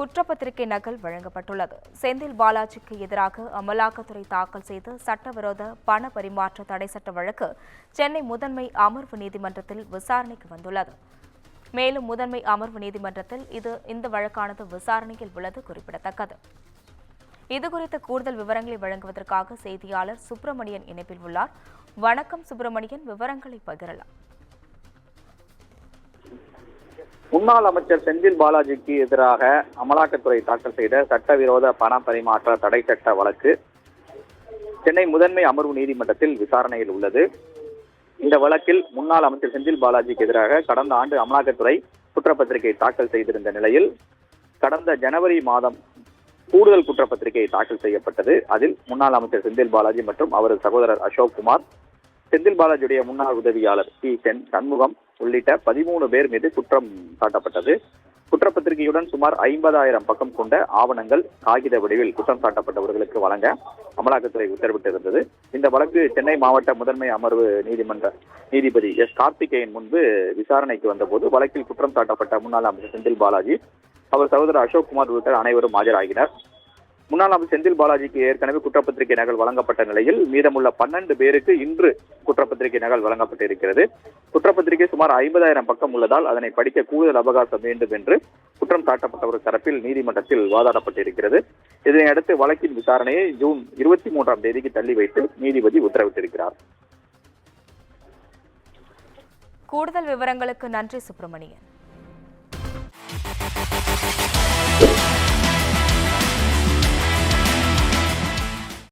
குற்றப்பத்திரிகை நகல் வழங்கப்பட்டுள்ளது. செந்தில் பாலாஜிக்கு எதிராக அமலாக்கத்துறை தாக்கல் செய்த சட்டவிரோத பண பரிமாற்ற தடை சட்ட வழக்கு சென்னை முதன்மை அமர்வு நீதிமன்றத்தில் விசாரணைக்கு வந்துள்ளது. மேலும் முதன்மை அமர்வு நீதிமன்றத்தில் இந்த வழக்கானது விசாரணையில் உள்ளது குறிப்பிடத்தக்கது. இதுகுறித்த கூடுதல் விவரங்களை வழங்குவதற்காக செய்தியாளர் சுப்பிரமணியன் இணைப்பில் உள்ளார். வணக்கம் சுப்பிரமணியன், விவரங்களை பகிரலாம். முன்னாள் அமைச்சர் செந்தில் பாலாஜிக்கு எதிராக அமலாக்கத்துறை தாக்கல் செய்த சட்டவிரோத பண பரிமாற்ற தடை சட்ட வழக்கு சென்னை முதன்மை அமர்வு நீதிமன்றத்தில் விசாரணையில் உள்ளது. இந்த வழக்கில் முன்னாள் அமைச்சர் செந்தில் பாலாஜிக்கு எதிராக கடந்த ஆண்டு அமலாக்கத்துறை குற்றப்பத்திரிகை தாக்கல் செய்திருந்த நிலையில் கடந்த ஜனவரி மாதம் கூடுதல் குற்றப்பத்திரிகை தாக்கல் செய்யப்பட்டது. அதில் முன்னாள் அமைச்சர் செந்தில் பாலாஜி மற்றும் அவரது சகோதரர் அசோக் குமார், செந்தில் பாலாஜியுடைய முன்னாள் உதவியாளர் டி சண்முகம் உள்ளிட்ட 13 பேர் மீது குற்றம் சாட்டப்பட்டது. குற்றப்பத்திரிகையுடன் சுமார் 50,000 பக்கம் கொண்ட ஆவணங்கள் காகித வடிவில் குற்றம் சாட்டப்பட்டவர்களுக்கு வழங்க அமலாக்கத்துறை உத்தரவிட்டிருந்தது. இந்த வழக்கு சென்னை மாவட்ட முதன்மை அமர்வு நீதிபதி எஸ் கார்த்திகேயன் முன்பு விசாரணைக்கு வந்தபோது வழக்கில் குற்றம் சாட்டப்பட்ட முன்னாள் அமைச்சர் செந்தில் பாலாஜி, அவர் சகோதரர் அசோக் குமார் உள்ளிட்ட அனைவரும் ஆஜராகினர். முன்னாள் அமைச்சர் செந்தில் பாலாஜிக்கு ஏற்கனவே குற்றப்பத்திரிகை நகல் வழங்கப்பட்ட நிலையில் மீதமுள்ள 12 பேருக்கு இன்று குற்றப்பத்திரிகை நகல் வழங்கப்பட்டிருக்கிறது. குற்றப்பத்திரிகை சுமார் 50,000 பக்கம் உள்ளதால் அதனை படிக்க கூடுதல் அவகாசம் வேண்டும் என்று குற்றம் சாட்டப்பட்டவர் தரப்பில் நீதிமன்றத்தில் வாதாடப்பட்டிருக்கிறது. இதனையடுத்து வழக்கின் விசாரணையை ஜூன் 23ஆம் தேதிக்கு தள்ளி வைத்து நீதிபதி உத்தரவிட்டிருக்கிறார். கூடுதல் விவரங்களுக்கு நன்றி சுப்பிரமணியன்.